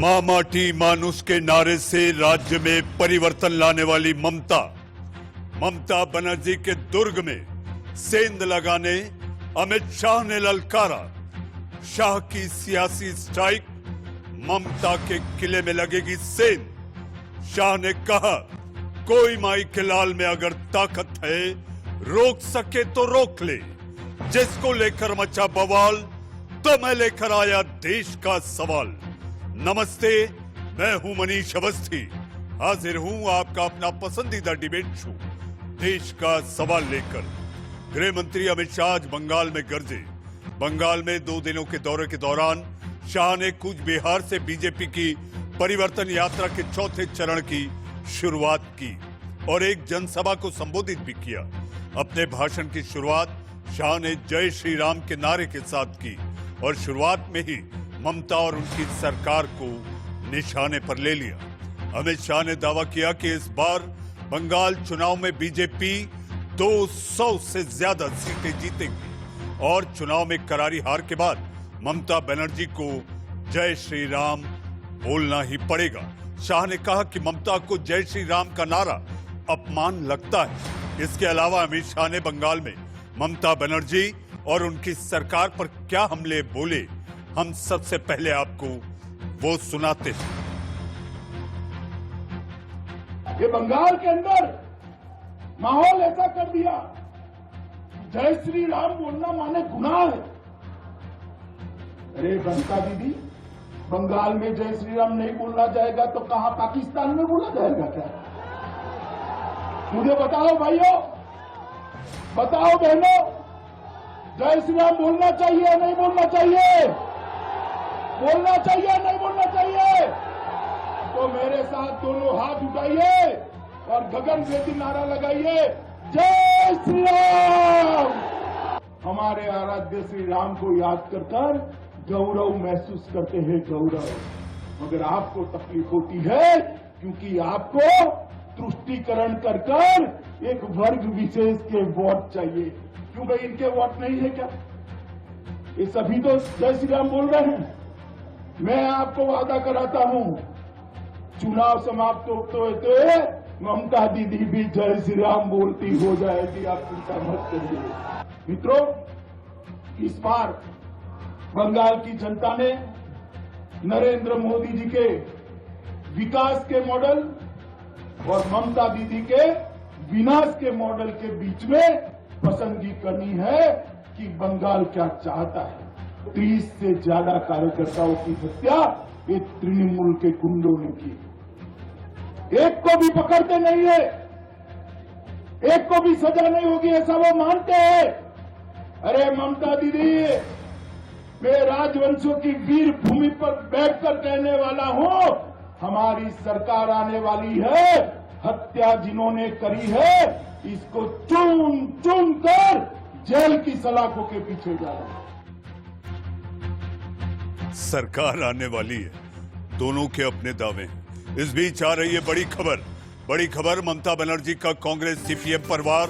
मां माटी मानुष के नारे से राज्य में परिवर्तन लाने वाली ममता बनर्जी के दुर्ग में सेंध लगाने अमित शाह ने ललकारा। शाह की सियासी स्ट्राइक, ममता के किले में लगेगी सेंध। शाह ने कहा, कोई माई के लाल में अगर ताकत है, रोक सके तो रोक ले। जिसको लेकर मचा बवाल, तो मैं लेकर आया देश का सवाल। नमस्ते, मैं हूं मनीष अवस्थी, हाजिर हूं आपका अपना पसंदीदा डिबेट शो देश का सवाल लेकर। गृह मंत्री अमित शाह आज बंगाल में गरजे। बंगाल में 2 दिनों के दौरे के दौरान शाह ने कूच बिहार से बीजेपी की परिवर्तन यात्रा के चौथे चरण की शुरुआत की और एक जनसभा को संबोधित भी किया। अपने भाषण की शुरुआत शाह ने जय श्री राम के नारे के साथ की और शुरुआत में ही ममता और उनकी सरकार को निशाने पर ले लिया। अमित शाह ने दावा किया कि इस बार बंगाल चुनाव में बीजेपी 200 से ज्यादा सीटें जीतेगी और चुनाव में करारी हार के बाद ममता बनर्जी को जय श्री राम बोलना ही पड़ेगा। शाह ने कहा कि ममता को जय श्री राम का नारा अपमान लगता है। इसके अलावा अमित शाह ने बंगाल में ममता बनर्जी और उनकी सरकार पर क्या हमले बोले, हम सबसे पहले आपको वो सुनाते हैं। ये बंगाल के अंदर माहौल ऐसा कर दिया, जय श्री राम बोलना माने गुनाह है। अरे बंता दीदी, बंगाल में जय श्री राम नहीं बोलना जाएगा तो कहां पाकिस्तान में बोला जाएगा क्या? मुझे बताओ भाइयों, बताओ बहनों, जय श्री राम बोलना चाहिए नहीं बोलना चाहिए? बोलना चाहिए नहीं बोलना चाहिए? तो मेरे साथ दोनों हाथ उठाइए और गगनभेदी नारा लगाइए, जय श्री राम। हमारे आराध्य श्री राम को याद कर गौरव महसूस करते हैं, गौरव। मगर आपको तकलीफ होती है क्योंकि आपको तुष्टीकरण कर एक वर्ग विशेष के वोट चाहिए। क्यों भाई, इनके वोट नहीं है क्या? ये सभी तो जय श्री राम बोल रहे हैं। मैं आपको वादा कराता हूं, चुनाव समाप्त होते ममता दीदी भी जय श्री राम बोलती हो जाएगी, आप चिंता मत करिए। मित्रों, इस बार बंगाल की जनता ने नरेंद्र मोदी जी के विकास के मॉडल और ममता दीदी के विनाश के मॉडल के बीच में पसंदगी करनी है कि बंगाल क्या चाहता है। 30 से ज्यादा कार्यकर्ताओं की हत्या ये तृणमूल के गुंडों ने की। एक को भी पकड़ते नहीं है, एक को भी सजा नहीं होगी, ऐसा वो मानते हैं। अरे ममता दीदी, मैं राजवंशों की वीर भूमि पर बैठकर कहने वाला हूं, हमारी सरकार आने वाली है। हत्या जिन्होंने करी है, इसको चुन चुन कर जेल की सलाखों के पीछे जा रहा है। सरकार आने वाली है, दोनों के अपने दावे हैं। इस बीच आ रही है बड़ी खबर। ममता बनर्जी का कांग्रेस सीपीएम परिवार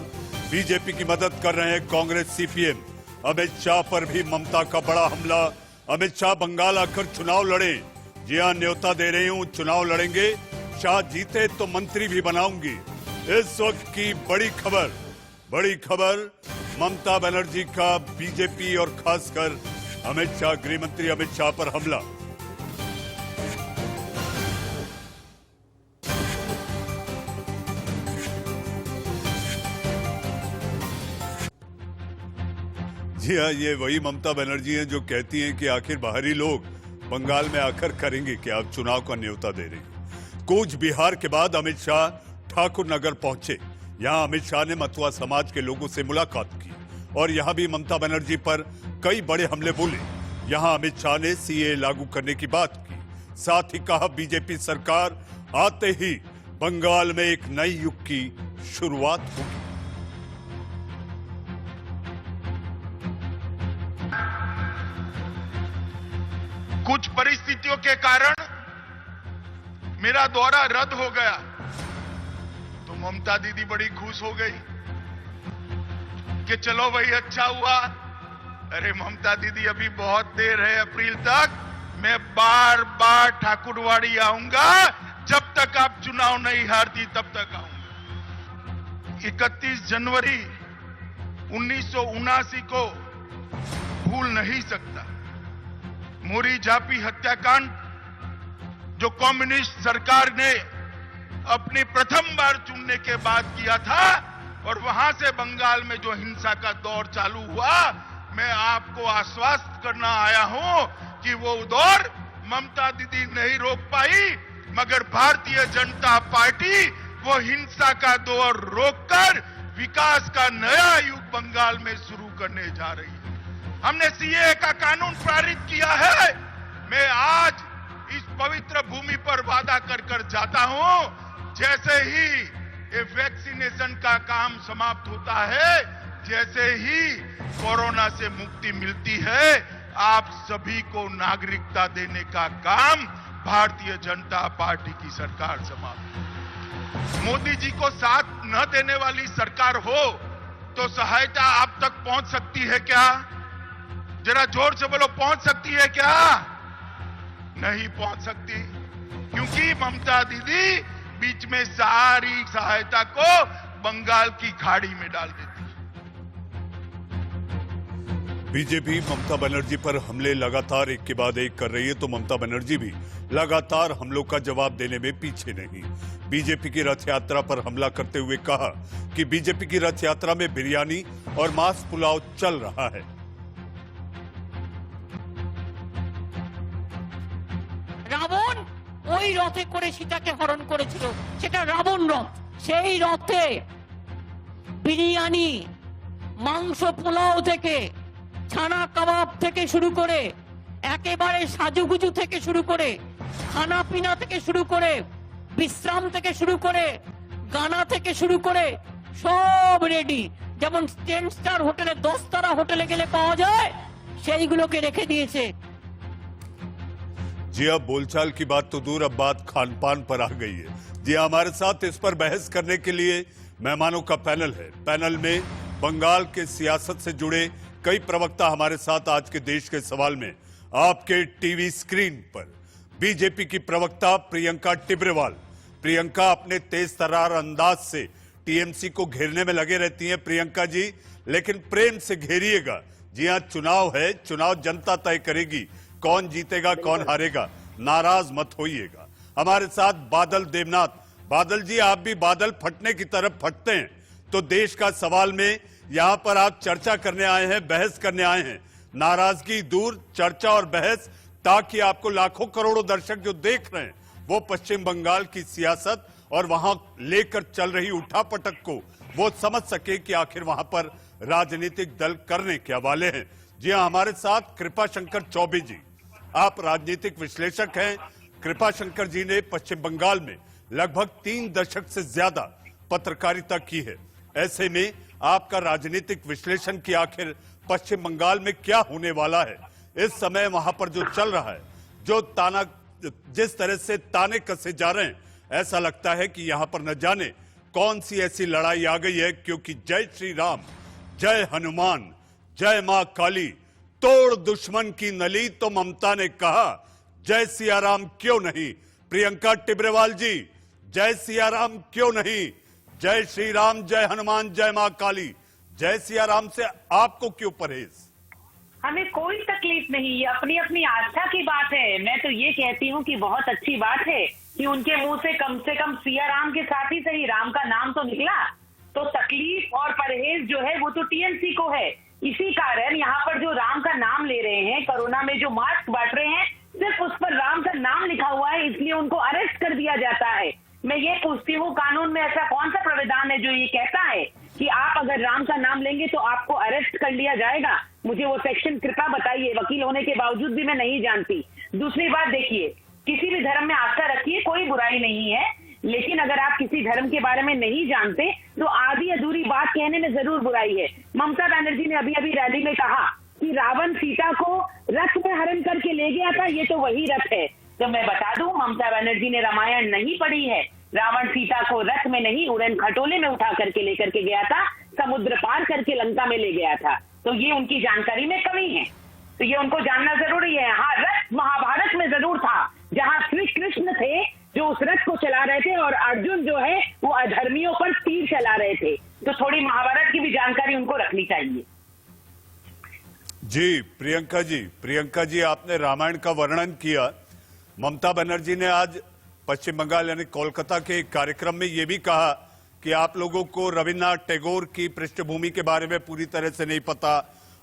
बीजेपी की मदद कर रहे हैं। कांग्रेस सीपीएम अमित शाह पर भी ममता का बड़ा हमला। अमित शाह बंगाल आकर चुनाव लड़े। जी हां, न्योता दे रही हूं, चुनाव लड़ेंगे। शाह जीते तो मंत्री भी बनाऊंगी। इस वक्त की बड़ी खबर, ममता बनर्जी का बीजेपी और खासकर अमित शाह, गृह मंत्री अमित शाह पर हमला। जी हाँ, ये वही ममता बनर्जी हैं जो कहती हैं कि आखिर बाहरी लोग बंगाल में आकर करेंगे कि आप चुनाव का न्योता दे रही हैं। कूच बिहार के बाद अमित शाह ठाकुर नगर पहुंचे। यहां अमित शाह ने मथुआ समाज के लोगों से मुलाकात की और यहां भी ममता बनर्जी पर कई बड़े हमले बोले। यहां अमित शाह ने सीए लागू करने की बात की, साथ ही कहा बीजेपी सरकार आते ही बंगाल में एक नई युग की शुरुआत होगी। कुछ परिस्थितियों के कारण मेरा दौरा रद्द हो गया तो ममता दीदी बड़ी खुश हो गई कि चलो भाई अच्छा हुआ। अरे ममता दीदी, अभी बहुत देर है, अप्रैल तक मैं बार बार ठाकुरवाड़ी आऊंगा, जब तक आप चुनाव नहीं हारती तब तक आऊंगा। 31 जनवरी 1979 को भूल नहीं सकता। मोरी झापी हत्याकांड जो कम्युनिस्ट सरकार ने अपनी प्रथम बार चुनने के बाद किया था, और वहां से बंगाल में जो हिंसा का दौर चालू हुआ, मैं आपको आश्वस्त करना आया हूं कि वो दौर ममता दीदी नहीं रोक पाई, मगर भारतीय जनता पार्टी वो हिंसा का दौर रोककर विकास का नया युग बंगाल में शुरू करने जा रही है। हमने सीए का कानून पारित किया है। मैं आज इस पवित्र भूमि पर वादा कर कर जाता हूं, जैसे ही ये वैक्सीनेशन का काम समाप्त होता है, जैसे ही कोरोना से मुक्ति मिलती है, आप सभी को नागरिकता देने का काम भारतीय जनता पार्टी की सरकार समाप्त। मोदी जी को साथ न देने वाली सरकार हो तो सहायता आप तक पहुंच सकती है क्या? जरा जोर से बोलो, पहुंच सकती है क्या? नहीं पहुंच सकती, क्योंकि ममता दीदी बीच में सारी सहायता को बंगाल की खाड़ी में डाल देती है। बीजेपी ममता बनर्जी पर हमले लगातार एक के बाद एक कर रही है, तो ममता बनर्जी भी लगातार हमलों का जवाब देने में पीछे नहीं। बीजेपी की रथ यात्रा पर हमला करते हुए कहा कि बीजेपी की रथ यात्रा में बिरयानी और मांस पुलाव चल रहा है। রাবণ ওই রথে করে সীতাকে হরণ করেছিল, সেটা রাবণ রথ। সেই রথে বিরিয়ানি, মাংস পোলাও থেকে, ছানা কাবাব থেকে শুরু করে, একেবারে সাজুগুজু থেকে শুরু করে, খানা পিনা থেকে শুরু করে, বিশ্রাম থেকে শুরু করে, গানা থেকে শুরু করে সব রেডি। যেমন 10 স্টার হোটেলে 10 তারা হোটেলে গেলে পাওয়া যায়, সেইগুলোকে রেখে দিয়েছে। जी अब बोलचाल की बात तो दूर, अब बात खान पान पर आ गई है। जी हमारे साथ इस पर बहस करने के लिए मेहमानों का पैनल है। पैनल में बंगाल के सियासत से जुड़े कई प्रवक्ता हमारे साथ आज के देश के सवाल में आपके टीवी स्क्रीन पर। बीजेपी की प्रवक्ता प्रियंका टिब्रेवाल। प्रियंका अपने तेज तर्रार अंदाज से टीएमसी को घेरने में लगे रहती हैं। प्रियंका जी, लेकिन प्रेम से घेरिएगा। जी हाँ, चुनाव है, चुनाव जनता तय करेगी कौन जीतेगा कौन हारेगा, नाराज मत होइएगा। हमारे साथ बादल देवनाथ। बादल जी, आप भी बादल फटने की तरफ फटते हैं, तो देश का सवाल में यहां पर आप चर्चा करने आए हैं, बहस करने आए हैं। नाराजगी दूर, चर्चा और बहस, ताकि आपको लाखों करोड़ों दर्शक जो देख रहे हैं वो पश्चिम बंगाल की सियासत और वहां लेकर चल रही उठापटक को वो समझ सके कि आखिर वहां पर राजनीतिक दल करने क्या वाले हैं। जी हाँ, हमारे साथ कृपा शंकर चौबे जी, आप राजनीतिक विश्लेषक हैं। कृपा शंकर जी ने पश्चिम बंगाल में लगभग 3 दशक से ज्यादा पत्रकारिता की है। ऐसे में आपका राजनीतिक विश्लेषण की आखिर पश्चिम बंगाल में क्या होने वाला है, इस समय वहां पर जो चल रहा है, जो ताना, जिस तरह से ताने कसे जा रहे हैं, ऐसा लगता है कि यहां पर न जाने कौन सी ऐसी लड़ाई आ गई है, क्योंकि जय श्री राम, जय हनुमान, जय मां काली, तोड़ दुश्मन की नली, तो ममता ने कहा जय सिया राम क्यों नहीं। प्रियंका टिब्रेवाल जी, जय सिया राम क्यों नहीं? जय श्री राम, जय हनुमान, जय मां काली, जय सिया राम से आपको क्यों परहेज? हमें कोई तकलीफ नहीं, ये अपनी अपनी आस्था की बात है। मैं तो ये कहती हूँ कि बहुत अच्छी बात है कि उनके मुंह से कम सिया राम के साथ ही सही राम का नाम तो निकला। तो तकलीफ और परहेज जो है वो तो टीएमसी को है। इसी कारण यहाँ पर जो राम का नाम ले रहे हैं, कोरोना में जो मास्क बांट रहे हैं, सिर्फ उस पर राम का नाम लिखा हुआ है, इसलिए उनको अरेस्ट कर दिया जाता है। मैं ये पूछती हूँ, कानून में ऐसा कौन सा प्रावधान है जो ये कहता है कि आप अगर राम का नाम लेंगे तो आपको अरेस्ट कर लिया जाएगा? मुझे वो सेक्शन कृपा बताइए, वकील होने के बावजूद भी मैं नहीं जानती। दूसरी बात देखिए, किसी भी धर्म में आस्था रखिए, कोई बुराई नहीं है, लेकिन अगर आप किसी धर्म के बारे में नहीं जानते तो आधी अधूरी बात कहने में जरूर बुराई है। ममता बनर्जी ने अभी अभी रैली में कहा कि रावण सीता को रथ में हरण करके ले गया था, ये तो वही रथ है। तो मैं बता दूं, ममता बनर्जी ने रामायण नहीं पढ़ी है। रावण सीता को रथ में नहीं, उड़न खटोले में उठा करके लेकर के गया था, समुद्र पार करके लंका में ले गया था। तो ये उनकी जानकारी में कमी है। तो ये उनको जानना जरूरी है। हाँ, रथ महाभारत में जरूर था, जहाँ श्री कृष्ण थे जो उस रथ को चला रहे थे और अर्जुन जो है वो अधर्मियों पर तीर चला रहे थे। तो थोड़ी महाभारत की भी जानकारी उनको रखनी चाहिए। जी प्रियंका जी आपने रामायण का वर्णन किया। ममता बनर्जी ने आज पश्चिम बंगाल यानी कोलकाता के एक कार्यक्रम में यह भी कहा कि आप लोगों को रविन्द्रनाथ टैगोर की पृष्ठभूमि के बारे में पूरी तरह से नहीं पता,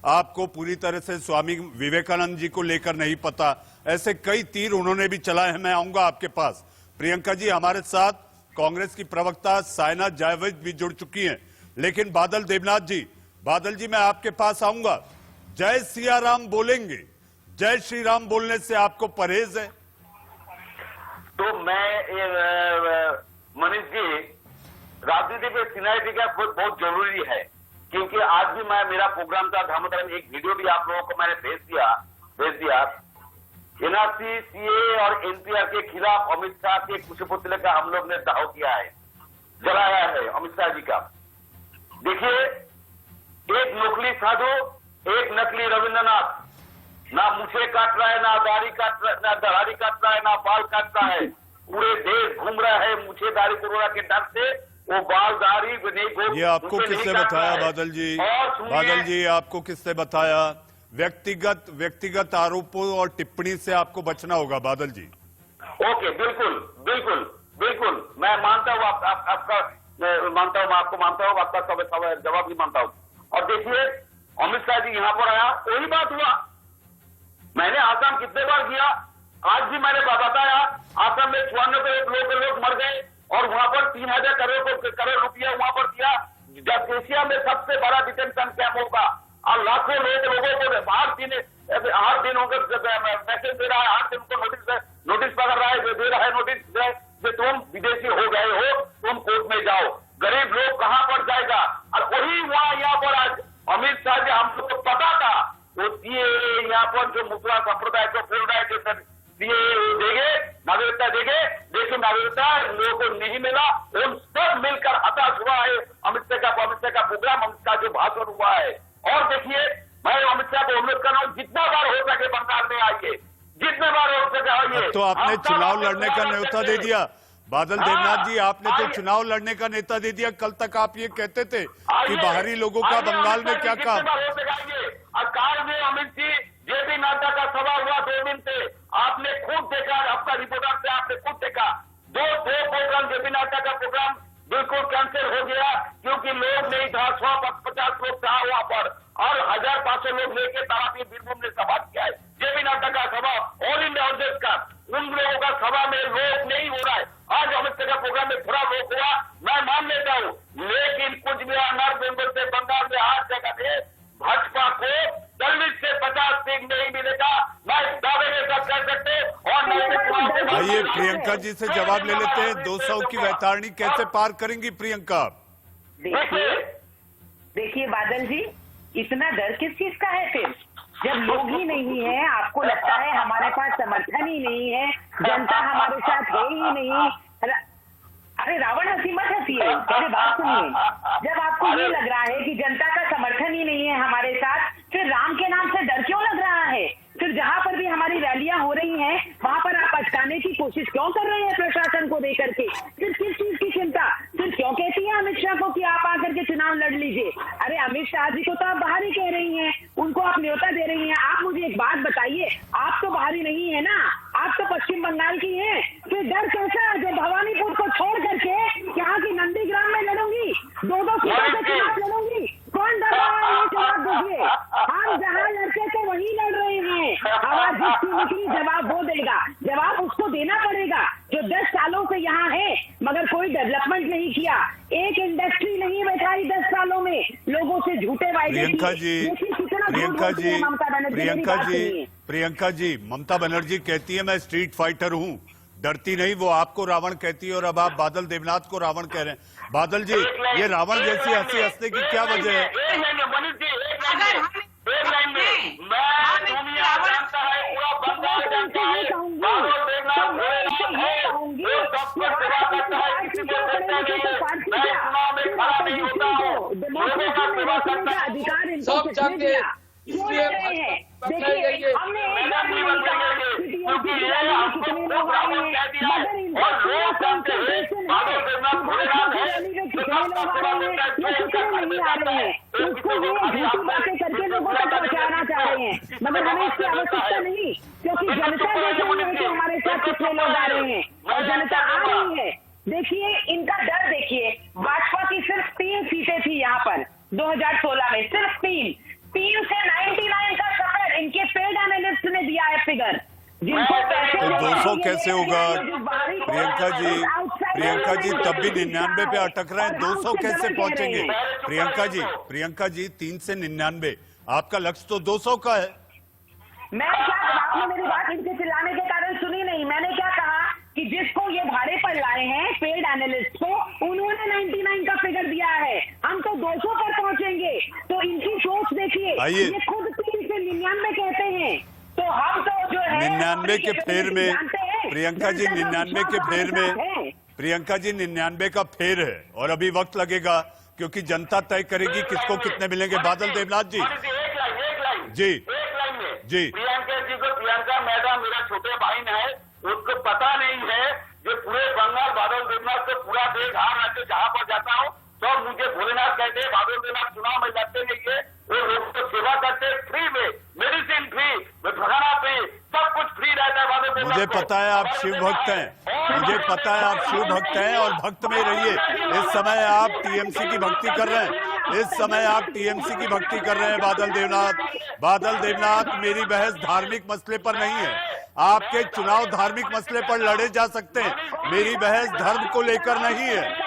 आपको पूरी तरह से स्वामी विवेकानंद जी को लेकर नहीं पता। ऐसे कई तीर उन्होंने भी चलाए हैं। मैं आऊंगा आपके पास। प्रियंका जी, हमारे साथ कांग्रेस की प्रवक्ता सायना जायवेद भी जुड़ चुकी हैं, लेकिन बादल जी मैं आपके पास आऊंगा। जय सिया राम बोलेंगे, जय श्री राम बोलने से आपको परहेज है? तो मैं मनीष जी, राजनीति पे सीनियरिटी का बहुत जरूरी है, क्योंकि आज भी मेरा प्रोग्राम था धामोदर में, एक वीडियो भी आप लोगों को मैंने भेज दिया। एनआरसी, सीए और एनपीआर के खिलाफ अमित शाह के कुछ पुतले का हम लोग ने दाव किया है, जलाया है अमित शाह जी का। देखिए, एक नकली साधु, एक नकली रविंद्रनाथ, ना मुझे काट रहा है, ना दाढ़ी काट रहा है, ना बाल काट रहा है, पूरे देश घूम रहा है मुझे दाढ़ी कोरोना के डर से। वो बाल दाढ़ी नहीं, ये आपको किसने बताया बादल जी आपको किसने बताया? व्यक्तिगत आरोपों और टिप्पणी से आपको बचना होगा बादल जी। ओके, बिल्कुल मैं मानता हूँ, आपका आपको मानता हूँ, आपका सब जवाब भी मानता हूँ। और देखिए, अमित शाह जी यहाँ पर आया, वही बात हुआ। मैंने आसाम कितने बार किया, आज भी मैंने बताया, आसाम में 94 लोग मर गए और वहां पर 3000 करोड़ रुपया वहां पर दिया, जब एशिया में सबसे बड़ा डिटेंशन कैंप होगा। और लाखों लोगों को हर दिन मैसेज दे रहा है, हर दिन को नोटिस पकड़ रहा है, दे रहा है नोटिस कि तुम विदेशी हो गए हो, तुम कोर्ट में जाओ। गरीब लोग कहां पर जाएगा? और वही वहां यहाँ पर आज अमित शाह जी, हम लोग को पता था वो सीए यहाँ पर जो मुस्लिम संप्रदाय को बोल रहा है कि सर सीए देंगे, नागरिकता देंगे, लेकिन नागरिकता लोगों को नहीं मिला। उन सब मिलकर हताश हुआ है अमित शाह का प्रोग्राम, अमित शाह जो भाषण हुआ है। और देखिए, मैं अमित शाह को अनुरोध कर रहा हूँ, जितना बार हो सके बंगाल में आइए, जितने बार हो सके आइए। तो आपने चुनाव लड़ने का न्योता दे दिया बादल देवनाथ जी, आपने तो चुनाव लड़ने का नेता दे दिया। कल तक आप ये कहते थे कि बाहरी लोगों का बंगाल में क्या काम। कार में अमित जी, जेपी नड्डा का सभा हुआ 2 दिन से, आपने खुद देखा, आपका रिपोर्टर से आपने खुद देखा, दो प्रोग्राम जेपी नड्डा का प्रोग्राम बिल्कुल कैंसिल हो गया, क्योंकि लोग नहीं था। 150 लोग था वहां पर, और 1500 लोग लेके तारापीर बीरभूम ने सभा किया है। जेपी नड्डा का सभा, ऑल इंडिया ऑर्गेनाइज का, उन लोगों का सभा में लोग नहीं हो रहा है। आज अमित शाह का प्रोग्राम में थोड़ा लोग हुआ, मैं मान लेता हूँ, लेकिन कुछ भी नॉर्थ बेंगल से बंगाल में हर जगह पे भाजपा को 40 से 50 सीट नहीं मिलेगा, मैं दावे के साथ कह सकते। और आइए प्रियंका जी से जवाब ले लेते हैं। 200 की वैतरणी कैसे पार करेंगी प्रियंका? देखिए बादल जी, इतना डर किस चीज का है? फिर जब लोग ही नहीं है, आपको लगता है हमारे पास समर्थन ही नहीं है, जनता हमारे साथ है ही नहीं। अरे रावण हंसी मत हंसिए, पहले बात सुनिए। जब आपको ये लग रहा है कि जनता का समर्थन ही नहीं है हमारे साथ, फिर राम के नाम से डर क्यों लग रहा है? फिर जहां पर भी हमारी रैलियां हो रही हैं, वहां पर आप अटकाने की कोशिश क्यों कर रहे हैं प्रशासन को देकर के? फिर किस चीज की चिंता? फिर क्यों कहती है अमित शाह को कि आप आकर के चुनाव लड़ लीजिए? अरे अमित शाह जी को तो आप बाहरी कह रही हैं, उनको आप न्योता दे रही हैं। आप मुझे एक बात बताइए, आप तो बाहरी नहीं है ना, आप तो पश्चिम बंगाल की हैं। फिर डर कैसा है? जो भवानीपुर को छोड़ करके यहाँ की नंदीग्राम में लड़ूंगी, 2 सीटों से चुनाव लड़ूंगी, कौन डर रहा है? ये जवाब दीजिए। हम जहाँ लड़के थे वहीं लड़ रहे हैं। आवाज जिसकी निकली, जवाब वो देगा, जवाब उसको देना पड़ेगा जो 10 सालों से यहाँ है मगर कोई डेवलपमेंट नहीं किया, एक इंडस्ट्री नहीं बैठाई 10 सालों में, लोगों से झूठे वायदे। प्रियंका जी, ममता बनर्जी कहती है मैं स्ट्रीट फाइटर हूँ, डरती नहीं। वो आपको रावण कहती है और अब आप बादल देवनाथ को रावण कह रहे हैं। बादल जी, ये रावण जैसी हंसी हंसने की क्या वजह है? सब जानते हैं, सोच रहे हैं। देखिए हमने एक बार भी नहीं कहा कि टीएमसी की रैली में कितने लोग आए हैं, मगर इनका पूरा कंसंट्रेशन है कि रैली में कितने लोग आ रहे हैं या कितने नहीं आ रहे हैं, उसको ये झूठी बातें करके लोगों तक पहुंचाना चाह रहे हैं। मगर हमें इसकी आवश्यकता नहीं, क्योंकि जनता देख रही है कि हमारे साथ कितने लोग आ रहे हैं और जनता आ रही है। देखिए इनका डर देखिए, भाजपा की सिर्फ 3 सीटें थी यहाँ पर 2016 में, सिर्फ 3 से 99 का सफर इनके पेड एनालिस्ट ने दिया है फिगर, जिनको पैसे तो 200 कैसे होगा प्रियंका जी तब भी 99 पे अटक रहे हैं, 200 कैसे पहुंचेंगे? प्रियंका जी 3 से 99, आपका लक्ष्य तो 200 का है। मैं क्या, आपने मेरी बात इनके चिल्लाने के कारण सुनी नहीं। मैंने क्या कहा कि जिसको ये भाड़े पर लाए हैं पेड एनालिस्ट को, उन्होंने 99 का फिगर दिया है, हम तो 200 पर पहुंचेंगे। तो इनकी सोच देखिए, ये खुद 3 से 99 कहते हैं, तो हम तो जो है 99 के फेर में प्रियंका जी 99 के फेर में प्रियंका जी 99 का फेर है और अभी वक्त लगेगा, क्योंकि जनता तय करेगी किसको कितने मिलेंगे। बादल देवनाथ जी जी जी प्रियंका मैडम मेरा छोटे भाई है, उसको पता नहीं है जो पूरे बंगाल बादल देवनाथ से पूरा देश हार रहते, जहाँ पर जाता हूँ तो मुझे भोलेनाथ कहते हैं, बादल देवनाथ चुनाव में लड़ते नहीं है, वो लोग को सेवा करते फ्री में, मेडिसिन फ्री, भगाना फ्री, सब कुछ फ्री रहता है बादल देवनाथ। मुझे पता है आप शिव भक्त हैं, मुझे पता है आप शिव भक्त हैं और भक्त में रहिए। इस समय आप टीएमसी की भक्ति कर रहे हैं, इस समय आप टीएमसी की भक्ति कर रहे हैं बादल देवनाथ। मेरी बहस धार्मिक मसले पर नहीं है, आपके चुनाव धार्मिक मसले पर लड़े जा सकते हैं, मेरी बहस धर्म को लेकर नहीं है।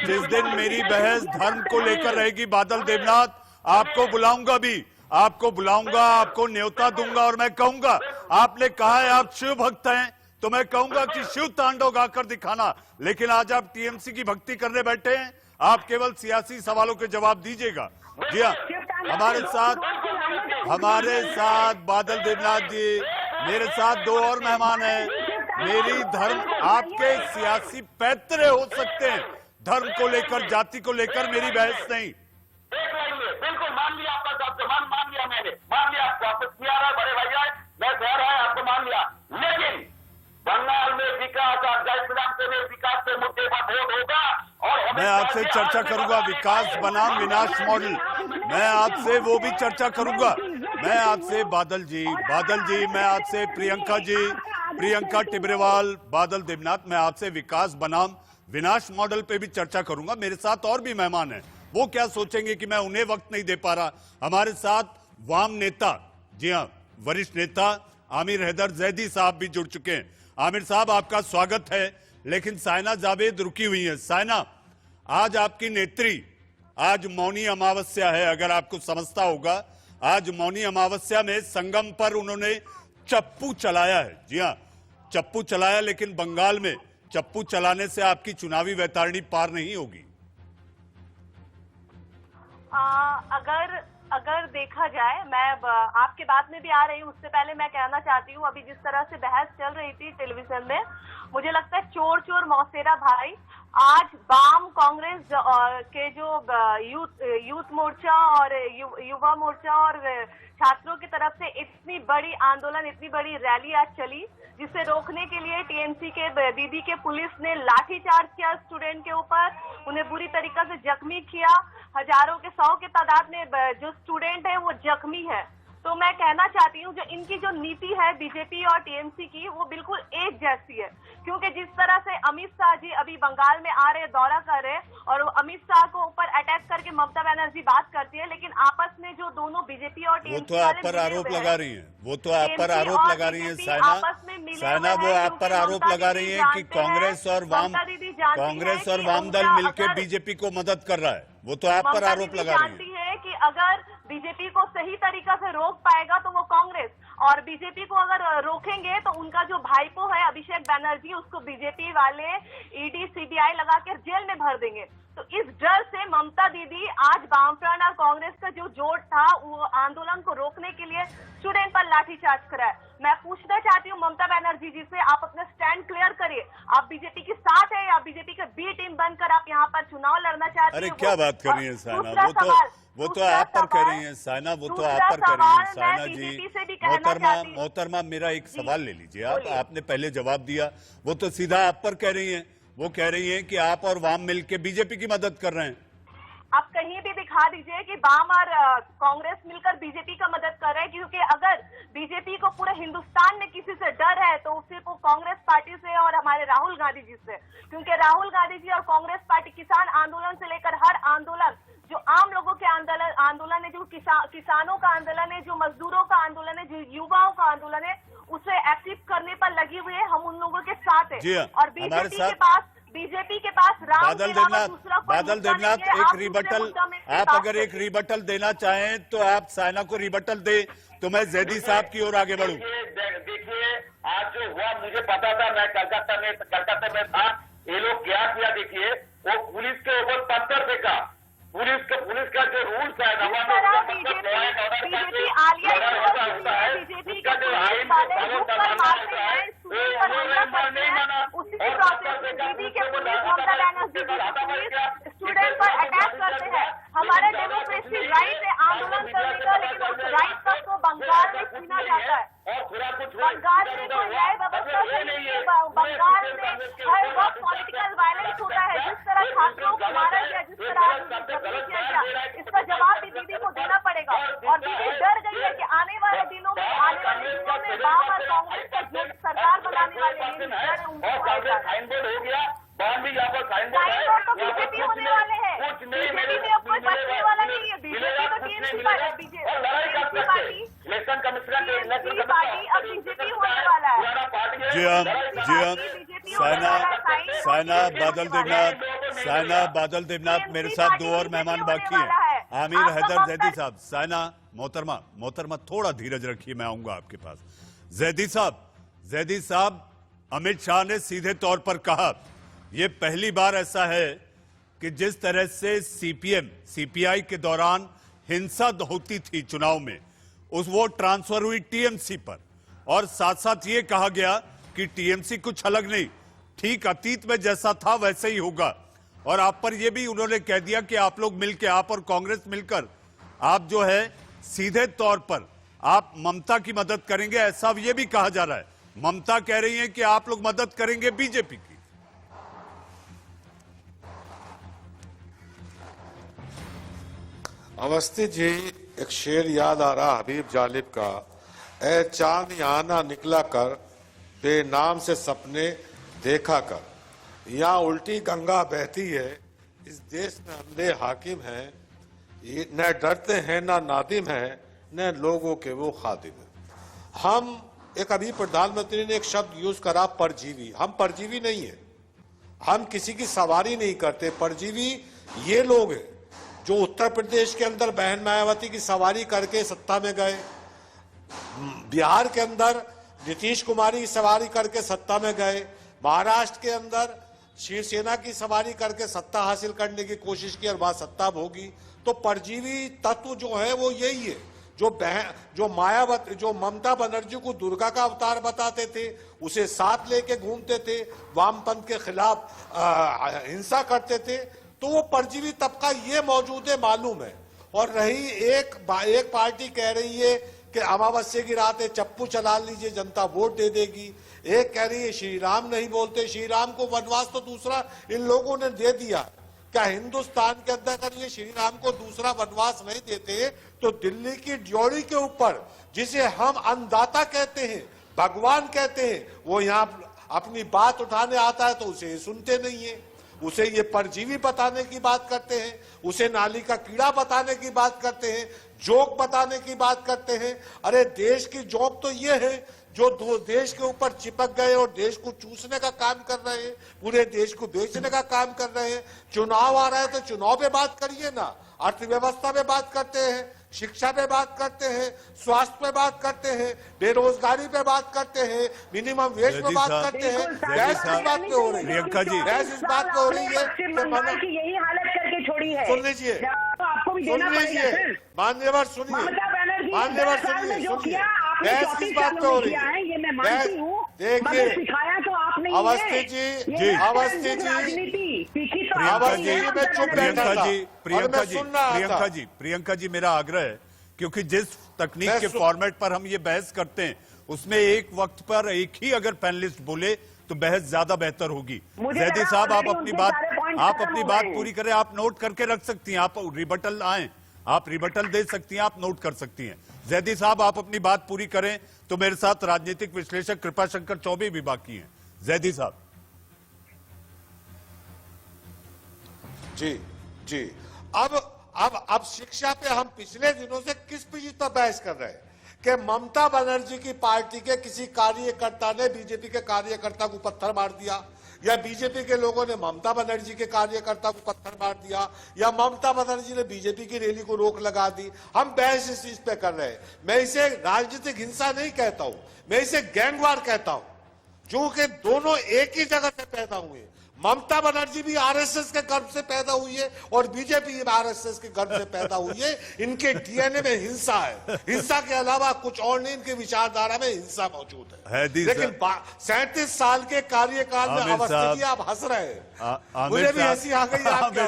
जिस दिन मेरी बहस धर्म को लेकर रहेगी बादल देवनाथ, आपको बुलाऊंगा भी, आपको बुलाऊंगा, आपको न्योता दूंगा और मैं कहूंगा, आपने कहा है आप शिव भक्त हैं, तो मैं कहूंगा कि शिव तांडव गाकर दिखाना। लेकिन आज आप टीएमसी की भक्ति करने बैठे हैं, आप केवल सियासी सवालों के जवाब दीजिएगा। जी हाँ, हमारे साथ बादल देवनाथ जी, मेरे साथ 2 और मेहमान हैं। मेरी धर्म, आपके सियासी पैतरे हो सकते हैं, धर्म को लेकर, जाति को लेकर मेरी बहस नहीं। बिल्कुल मान लिया आपका शब्द, मान लिया मैंने, मान लिया आपको, आपको किया रहा बड़े भैया, मैं कह रहा है आपको मान लिया। लेकिन बंगाल में विकास और जय श्री राम के विकास के मुद्दे पर वोट होगा और मैं आपसे चर्चा करूंगा विकास बनाम विनाश मॉडल, मैं आपसे वो भी चर्चा करूंगा। मैं आपसे बादल जी, मैं आपसे प्रियंका टिबरेवाल, बादल देवनाथ, मैं आपसे विकास बनाम विनाश मॉडल पे भी चर्चा करूंगा। मेरे साथ और भी मेहमान हैं, वो क्या सोचेंगे कि मैं उन्हें वक्त नहीं दे पा रहा। हमारे साथ वाम नेता, जी हाँ, वरिष्ठ नेता आमिर हैदर जैदी साहब भी जुड़ चुके हैं। आमिर साहब, आपका स्वागत है। लेकिन साइना जावेद रुकी हुई है। साइना, आज आपकी नेत्री, आज मौनी अमावस्या है, अगर आपको समझता होगा, आज मौनी अमावस्या में संगम पर उन्होंने चप्पू चलाया है। जी हाँ, चप्पू चलाया, लेकिन बंगाल में चप्पू चलाने से आपकी चुनावी वैतरणी पार नहीं होगी। अगर देखा जाए, मैं आपके बात में भी आ रही हूँ, उससे पहले मैं कहना चाहती हूँ, अभी जिस तरह से बहस चल रही थी टेलीविजन में, मुझे लगता है चोर चोर मौसेरा भाई, आज वाम कांग्रेस के जो यूथ मोर्चा और युवा मोर्चा और छात्रों की तरफ से इतनी बड़ी आंदोलन, इतनी बड़ी रैली आज चली, जिसे रोकने के लिए टीएमसी के दीदी के पुलिस ने लाठीचार्ज किया स्टूडेंट के ऊपर, उन्हें बुरी तरीके से जख्मी किया। हजारों के 100 के तादाद में जो स्टूडेंट है वो जख्मी है। तो मैं कहना चाहती हूँ, जो इनकी जो नीति है बीजेपी और टीएमसी की, वो बिल्कुल एक जैसी है। क्योंकि जिस तरह से अमित शाह जी अभी बंगाल में आ रहे, दौरा कर रहे, और अमित शाह को ऊपर अटैक करके ममता बनर्जी बात करती है, लेकिन आपस में जो दोनों बीजेपी और टीएमसी, वो तो आप पर आरोप लगा रही हैं, वो तो आप पर आरोप लगा रही हैं साइना, वो आप पर आरोप लगा रही हैं कि कांग्रेस और वाम दल मिलकर बीजेपी को मदद कर रहा है, वो तो आप पर आरोप लगा रही है कि अगर बीजेपी को सही तरीका से रोक पाएगा तो वो कांग्रेस, और बीजेपी को अगर रोकेंगे तो उनका जो भाईपो है अभिषेक बनर्जी, उसको बीजेपी वाले ईडी सीबीआई लगा कर जेल में भर देंगे। तो इस डर से ममता दीदी आज वामफ्रंट और कांग्रेस का जो जोड़ था वो आंदोलन को रोकने के लिए स्टूडेंट पर लाठीचार्ज कराए। मैं पूछना चाहती हूँ ममता बनर्जी जी से, आप अपना स्टैंड क्लियर करिए। आप बीजेपी के साथ है या बीजेपी के बी टीम बनकर आप यहाँ पर चुनाव लड़ना चाहते हैं? अरे क्या बात कर रही है साइना, वो तो आप पर कह रही है साइना, वो तो आप पर कह रही है साइना जी। मोहतरमा मेरा एक सवाल ले लीजिए आप, आपने पहले जवाब दिया, वो तो सीधा आप पर कह रही हैं। वो कह रही हैं कि आप और वाम मिलकर बीजेपी की मदद कर रहे हैं। आप कहीं भी दिखा दीजिए कि वाम और कांग्रेस मिलकर बीजेपी का मदद कर रहे हैं, क्योंकि अगर बीजेपी को पूरे हिंदुस्तान में किसी से डर है तो सिर्फ कांग्रेस पार्टी से और हमारे राहुल गांधी जी से, क्योंकि राहुल गांधी जी और कांग्रेस पार्टी किसान आंदोलन से लेकर हर आंदोलन, जो आम लोगों के आंदोलन है, जो किसानों का आंदोलन है, जो मजदूरों का आंदोलन है, जो युवाओं का आंदोलन है, उसे एक्टिव करने पर लगी हुई है। हम उन लोगों के साथ है। और बीजेपी के पास बादल देवनाथ एक रिबटल, आप अगर एक रिबटल देना चाहें तो आप साइना को रिबटल दे, तो मैं जैदी साहब की ओर आगे बढ़ूं। देखिए आज जो हुआ मुझे पता था, मैं कलकत्ता में था। ये लोग क्या किया देखिए, वो पुलिस के ऊपर पत्थर फेंका। पुलिस का जो रूल्स है स्टूडेंट पर अटैक करते हैं। हमारे डेमोक्रेसी राइट है आंदोलन करने का, लेकिन उस राइट का तो बंगाल में छीना जाता है। बंगाल में तो न्याय व्यवस्था नहीं है, बंगाल में हर वक्त पॉलिटिकल वायलेंस होता है। जिस तरह छात्रों को मारा गया, जिस तरह किया गया, इसका जवाब भी दीदी को देना पड़ेगा। और दीदी डर गई है कि आने वाले दिनों में वाम और कांग्रेस का जो सरकार बनाने वाले हैं, डर है उनको। साइन बोर्ड हो गया, भी यहाँ पर साइन बोर्ड तो बीजेपी होने वाले हैं। बीजेपी में अब कोई बचने वाला नहीं है। बीजेपी तो TMC party, election commissioner party अब बीजेपी होने वाला है। जी हाँ साइना बादल देवनाथ मेरे साथ दो और मेहमान बाकी हैं, आमिर हैदर जैदी साहब। साइना मोहतरमा थोड़ा धीरज रखिए, मैं आऊंगा आपके पास। जैदी साहब अमित शाह ने सीधे तौर पर कहा, यह पहली बार ऐसा है कि जिस तरह से सीपीआई के दौरान हिंसा होती थी चुनाव में, वो ट्रांसफर हुई टीएमसी पर, और साथ साथ ये कहा गया कि टीएमसी कुछ अलग नहीं, ठीक अतीत में जैसा था वैसे ही होगा। और आप पर यह भी उन्होंने कह दिया कि आप लोग मिलकर, आप और कांग्रेस मिलकर, आप जो है सीधे तौर पर आप ममता की मदद करेंगे, ऐसा ये भी कहा जा रहा है। ममता कह रही है कि आप लोग मदद करेंगे बीजेपी की। अवस्थी जी, एक शेर याद आ रहा हबीब जालिब का, ए चांद यहाँ ना निकला कर, बेनाम से सपने देखा कर। यहाँ उल्टी गंगा बहती है, इस देश में अंधे हाकिम हैं, न डरते हैं न नादिम हैं, न लोगों के वो खादिम हैं। हम एक अभी प्रधानमंत्री ने एक शब्द यूज करा, परजीवी। हम परजीवी नहीं है, हम किसी की सवारी नहीं करते। परजीवी ये लोग हैं जो उत्तर प्रदेश के अंदर बहन मायावती की सवारी करके सत्ता में गए, बिहार के अंदर नीतीश कुमार की सवारी करके सत्ता में गए, महाराष्ट्र के अंदर शिवसेना की सवारी करके सत्ता हासिल करने की कोशिश की और वहां सत्ता भोगी। तो परजीवी तत्व जो है वो यही है, जो ममता बनर्जी को दुर्गा का अवतार बताते थे, उसे साथ लेके घूमते थे, वामपंथ के खिलाफ हिंसा करते थे, तो वो परजीवी तबका ये मौजूद है, मालूम है। और रही एक पार्टी कह रही है कि अमावस्या की रात है, चप्पू चला लीजिए, जनता वोट दे देगी। एक कह रही है श्री राम नहीं बोलते, श्री राम को वनवास तो दूसरा इन लोगों ने दे दिया। क्या हिंदुस्तान के अंदर अगर ये श्री राम को दूसरा वनवास नहीं देते तो दिल्ली की ड्योढ़ी के ऊपर, जिसे हम अन्नदाता कहते हैं, भगवान कहते हैं, वो यहाँ अपनी बात उठाने आता है तो उसे सुनते नहीं है। उसे ये परजीवी बताने की बात करते हैं, उसे नाली का कीड़ा बताने की बात करते हैं, जोक बताने की बात करते हैं। अरे देश की जोक तो ये है जो दो देश के ऊपर चिपक गए और देश को चूसने का काम कर रहे हैं, पूरे देश को बेचने का काम कर रहे हैं। चुनाव आ रहा है तो चुनाव पे बात करिए ना, अर्थव्यवस्था पे बात करते हैं, शिक्षा पे बात करते हैं, स्वास्थ्य पे बात करते हैं, बेरोजगारी पे बात करते हैं, मिनिमम वेज पे बात करते हैं। गैस इस बात पे हो रही है, प्रियंका जी, गैस इस बात पे हो रही है पश्चिम बंगाल की यही हालत छोड़ी है। सुन लीजिए, जवाब तो आपको भी सुन देना पड़ेगा लीजिए, सर। मान्यवर सुनिए, ममता बनर्जी मान्यवर 10 साल सुनिए, में जो सुनिए, किया आपने बहस 34 किस बात पे सालों हो में रही किया है, ये मैं है? मानती हूँ, देखिए, मगर सिखाया तो आपने ही है। अवस्थी जी, ये अवस्थी जी, राजनीति सीखी तो प्रियंका आपने ही जी, है, मैं चुप ममता बैठा प्रियंका था जी, और प्रियंका मैं जी, सुन रहा प्रियंका था। जी, प्रियंका जी, मेरा आग्रह है, क्योंकि जिस तकनीक मैं के फॉर्मेट पर हम ये बहस करते हैं उसमें एक वक्त पर एक ही अगर पैनलिस्ट बोले तो बहस ज्यादा बेहतर होगी। मुझे जैदी लगा साहब, आप already अपनी उनके बात सारे points आप खत्म अपनी हो बात गए हैं। पूरी करें, आप नोट करके रख सकती हैं, आप रिबटल आए, आप रिबटल दे सकती हैं, आप नोट कर सकती हैं। जैदी साहब, आप अपनी बात पूरी करें तो मेरे साथ राजनीतिक विश्लेषक कृपाशंकर चौबे भी बाकी हैं। जैदी साहब। जी जी, अब शिक्षा पे हम पिछले दिनों से किस चीज पर बहस कर रहे हैं कि ममता बनर्जी की पार्टी के किसी कार्यकर्ता ने बीजेपी के कार्यकर्ता को पत्थर मार दिया, या बीजेपी के लोगों ने ममता बनर्जी के कार्यकर्ता को पत्थर मार दिया, या ममता बनर्जी ने बीजेपी की रैली को रोक लगा दी। हम बहस इस चीज पे कर रहे हैं। मैं इसे राजनीतिक हिंसा नहीं कहता हूं, मैं इसे गैंगवार कहता हूं, जो कि दोनों एक ही जगह से पैदा हुए। ममता बनर्जी भी आरएसएस के गर्भ से पैदा हुई है और बीजेपी भी आरएसएस के गर्भ से पैदा हुई है। इनके डीएनए में हिंसा है, हिंसा के अलावा कुछ और नहीं, इनके विचारधारा में हिंसा मौजूद है। लेकिन 37 साल के कार्यकाल में अवस्थी जी आप हंस रहे हैं, मुझे भी हंसी आ गई आपके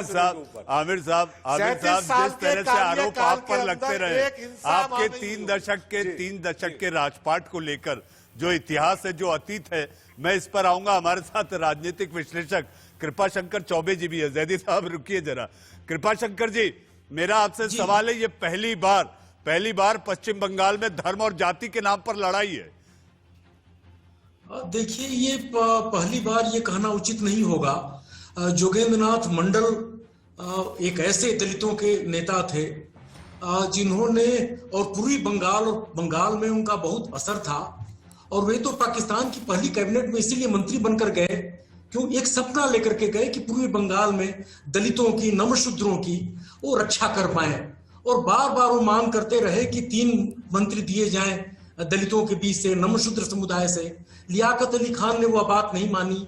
आमिर साहब, जिस तरह से आरोप आप पर लगते रहे, आपके 3 दशक के राजपाट को लेकर जो इतिहास है, जो अतीत है, मैं इस पर आऊंगा। हमारे साथ राजनीतिक विश्लेषक कृपाशंकर चौबे जी भी है। जैदी साहब रुकिए जरा। कृपाशंकर जी, मेरा आपसे सवाल है, ये पहली बार पश्चिम बंगाल में धर्म और जाति के नाम पर लड़ाई है। देखिए, ये पहली बार ये कहना उचित नहीं होगा। जोगेंद्र नाथ मंडल एक ऐसे दलितों के नेता थे जिन्होंने, और पूर्वी बंगाल में उनका बहुत असर था, और वे तो पाकिस्तान की पहली कैबिनेट में इसीलिए मंत्री बनकर गए क्यों, एक सपना लेकर के गए कि पूर्वी बंगाल में दलितों की, नमशूद्रों की वो रक्षा कर पाए। और बार बार वो मांग करते रहे कि 3 मंत्री दिए जाएं दलितों के बीच से, नमशूद्र समुदाय से। लियाकत अली खान ने वो बात नहीं मानी।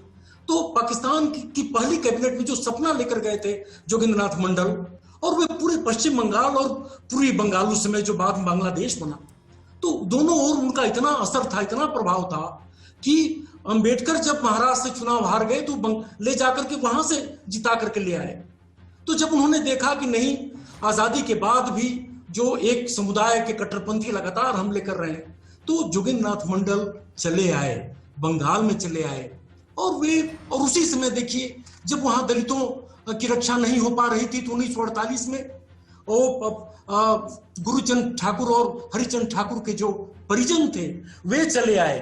तो पाकिस्तान की पहली कैबिनेट में जो सपना लेकर गए थे जोगेंद्र नाथ मंडल, और वे पूरे पश्चिम बंगाल और पूर्वी बंगाल उस समय जो बाद में बांग्लादेश बना, तो दोनों ओर उनका इतना असर था, इतना प्रभाव था कि अंबेडकर जब महाराष्ट्र से चुनाव हार गए तो ले जाकर के वहां से जिता करके ले आए। तो जब उन्होंने देखा कि नहीं, आजादी के बाद भी जो एक समुदाय के कट्टरपंथी लगातार हमले कर रहे हैं, तो जोगेंद्र नाथ मंडल चले आए, बंगाल में चले आए। और उसी समय देखिए, जब वहां दलितों की रक्षा नहीं हो पा रही थी तो 1948 में गुरुचंद ठाकुर और हरिचंद ठाकुर के जो परिजन थे वे चले आए।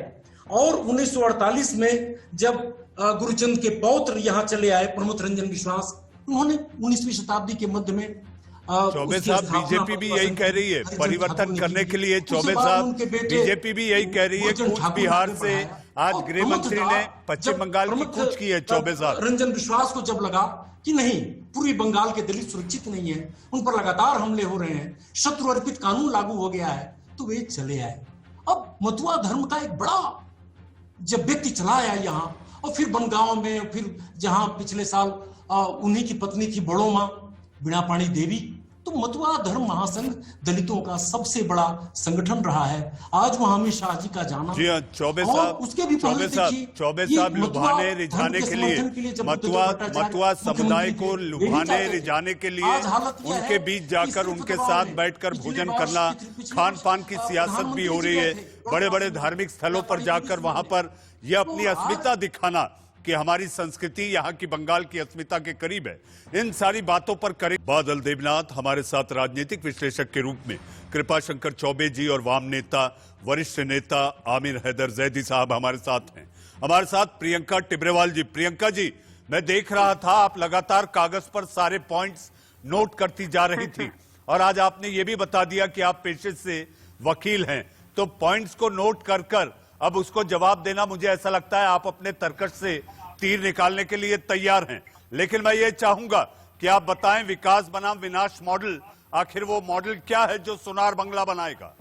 और 1948 में जब गुरुचंद के पौत्र यहाँ चले आए, प्रमोद रंजन विश्वास, उन्होंने 19वीं शताब्दी के मध्य में चौबे साहब, बीजेपी भी यही कह रही है परिवर्तन करने के लिए। चौबे साहब, बीजेपी भी यही कह रही है। कूच बिहार से आज गृह मंत्री ने पश्चिम बंगाल की कूच की है। चौबे साहब, रंजन विश्वास को जब लगा कि नहीं, पूर्वी बंगाल के दलित सुरक्षित नहीं है, उन पर लगातार हमले हो रहे हैं, शत्रु अर्पित कानून लागू हो गया है, तो वे चले आए। अब मतुआ धर्म का एक बड़ा जब व्यक्ति चला आया यहाँ, और फिर बनगांव में, फिर जहां पिछले साल उन्हीं की पत्नी थी बड़ो माँ बीणा पाणी देवी, तो मतुआ धर्म महासंघ दलितों का सबसे बड़ा संगठन रहा है। आज वहां में शाहजी का जाना, जी हाँ, चौबे साहब, लुभाने रिझाने के लिए, मतुआ समुदाय को लुभाने रिझाने के लिए उनके बीच जाकर, उनके साथ बैठकर भोजन करना, खान पान की सियासत भी हो रही है। बड़े बड़े धार्मिक स्थलों पर जाकर वहां पर यह अपनी अस्मिता दिखाना कि हमारी संस्कृति यहाँ की बंगाल की अस्मिता के करीब है। इन सारी बातों पर करीब बादल देवनाथ हमारे साथ राजनीतिक विश्लेषक के रूप में, कृपाशंकर चौबे जी और वाम नेता, वरिष्ठ नेता आमिर हैदर जैदी साहब हमारे साथ हैं। हमारे साथ प्रियंका टिब्रेवाल जी। प्रियंका जी, मैं देख रहा था आप लगातार कागज पर सारे पॉइंट्स नोट करती जा रही थी, और आज आपने ये भी बता दिया कि आप पेशे से वकील हैं, तो पॉइंट्स को नोट कर कर अब उसको जवाब देना, मुझे ऐसा लगता है आप अपने तर्कश से तीर निकालने के लिए तैयार हैं। लेकिन मैं ये चाहूंगा कि आप बताएं, विकास बनाम विनाश मॉडल, आखिर वो मॉडल क्या है जो सोनार बंगला बनाएगा?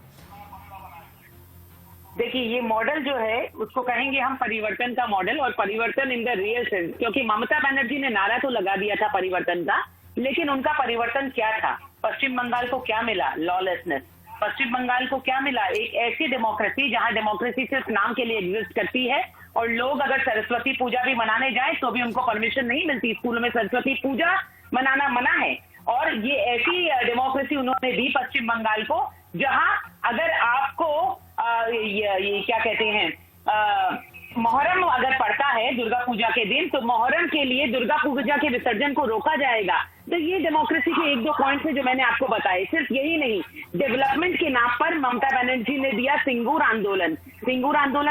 देखिए, ये मॉडल जो है उसको कहेंगे हम परिवर्तन का मॉडल, और परिवर्तन इन द रियल सेंस, क्योंकि ममता बनर्जी ने नारा तो लगा दिया था परिवर्तन का, लेकिन उनका परिवर्तन क्या था? पश्चिम बंगाल को क्या मिला? लॉलेसनेस। पश्चिम बंगाल को क्या मिला? एक ऐसी डेमोक्रेसी जहां डेमोक्रेसी सिर्फ नाम के लिए एग्जिस्ट करती है और लोग अगर सरस्वती पूजा भी मनाने जाए तो भी उनको परमिशन नहीं मिलती। स्कूलों में सरस्वती पूजा मनाना मना है। और ये ऐसी डेमोक्रेसी उन्होंने दी पश्चिम बंगाल को जहां अगर आपको ये क्या कहते हैं मुहर्रम अगर पड़ता है दुर्गा पूजा के दिन, तो मुहर्रम के लिए दुर्गा पूजा के विसर्जन को रोका जाएगा। तो ये डेमोक्रेसी के एक दो पॉइंट्स है जो मैंने आपको बताए। सिर्फ यही नहीं, डेवलपमेंट के नाम पर ममता बनर्जी ने दिया सिंगूर आंदोलन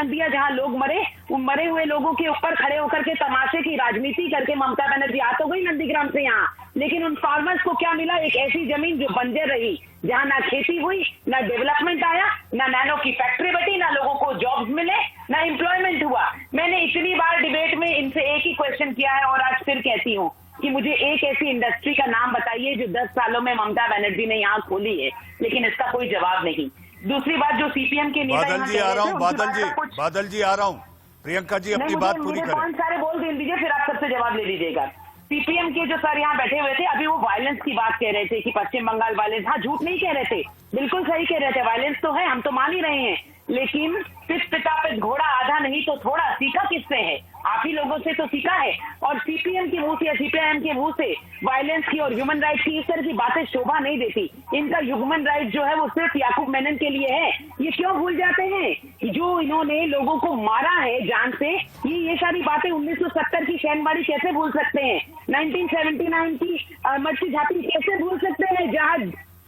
दिया, जहां लोग मरे हुए लोगों के ऊपर खड़े होकर के तमाशे की राजनीति करके ममता बनर्जी आ तो गई नंदीग्राम से यहाँ, लेकिन उन फार्मर्स को क्या मिला? एक ऐसी जमीन जो बंजर रही, जहां ना खेती हुई, ना डेवलपमेंट आया, ना नैनो की फैक्ट्री बटी, ना लोगों को जॉब्स मिले, ना एम्प्लॉयमेंट हुआ। मैंने इतनी बार डिबेट में इनसे एक ही क्वेश्चन किया है और आज फिर कहती हूँ कि मुझे एक ऐसी इंडस्ट्री का नाम बताइए जो 10 सालों में ममता बनर्जी ने यहाँ खोली है, लेकिन इसका कोई जवाब नहीं। दूसरी बात जो सीपीएम के नेता बादल जी आ रहा हूँ, बादल जी आ रहा हूँ। प्रियंका जी अपनी बात पूरी करें। पॉइंट सारे बोल दीजिए, फिर आप सबसे जवाब ले लीजिएगा। सीपीएम के जो सर यहाँ बैठे हुए थे, अभी वो वायलेंस की बात कह रहे थे कि पश्चिम बंगाल वायलेंस, हाँ झूठ नहीं कह रहे थे, बिल्कुल सही कह रहे थे, वायलेंस तो है, हम तो मान ही रहे हैं, लेकिन पिता पे घोड़ा आधा नहीं तो थोड़ा, सीखा किससे है? आप ही लोगों से तो सीखा है। और सीपीएम के मुंह से या सीपीआईएम के मुंह से वायलेंस की और ह्यूमन राइट्स की इस तरह की बातें शोभा नहीं देती। इनका ह्यूमन राइट जो है वो सिर्फ याकूब मेनन के लिए है। ये क्यों भूल जाते हैं कि जो इन्होंने लोगों को मारा है जान से, ये सारी बातें 1970 की शहनबाड़ी कैसे भूल सकते हैं? 1979 की मर्ची झांसी कैसे भूल सकते हैं?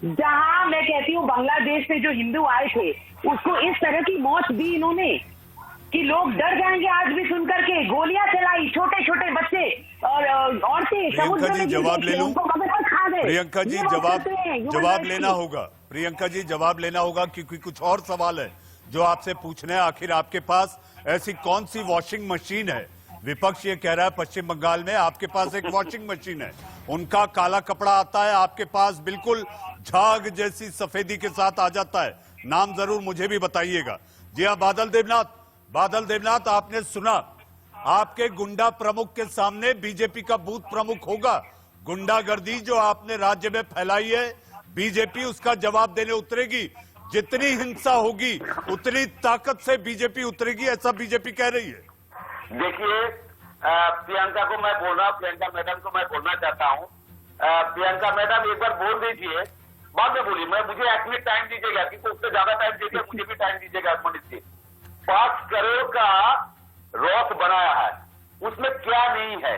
जहां मैं कहती हूँ बांग्लादेश से जो हिंदू आए थे उसको इस तरह की मौत दी इन्होंने कि लोग डर जाएंगे आज भी सुनकर के। गोलियां चलाई, छोटे छोटे बच्चे और औरतें समुद्र में जवाब ले लूं? प्रियंका जी जवाब लेना की। होगा। प्रियंका जी जवाब लेना होगा क्योंकि कुछ और सवाल है जो आपसे पूछने हैं। आखिर आपके पास ऐसी कौन सी वॉशिंग मशीन है? विपक्ष ये कह रहा है पश्चिम बंगाल में आपके पास एक वॉशिंग मशीन है, उनका काला कपड़ा आता है, आपके पास बिल्कुल झाग जैसी सफेदी के साथ आ जाता है। नाम जरूर मुझे भी बताइएगा। जी हाँ, बादल देवनाथ आपने सुना, आपके गुंडा प्रमुख के सामने बीजेपी का बूथ प्रमुख होगा। गुंडागर्दी जो आपने राज्य में फैलाई है, बीजेपी उसका जवाब देने उतरेगी। जितनी हिंसा होगी उतनी ताकत से बीजेपी उतरेगी, ऐसा बीजेपी कह रही है। देखिए, प्रियंका को मैं बोल रहा, प्रियंका मैडम को मैं बोलना चाहता हूँ। प्रियंका मैडम एक बार बोल दीजिए, बाद में बोलिए। मुझे 1 मिनट टाइम दीजिएगा, क्योंकि उससे ज्यादा टाइम दीजिए, मुझे भी टाइम दीजिएगा 1 मिनट से। 5 करोड़ का रॉथ बनाया है, उसमें क्या नहीं है?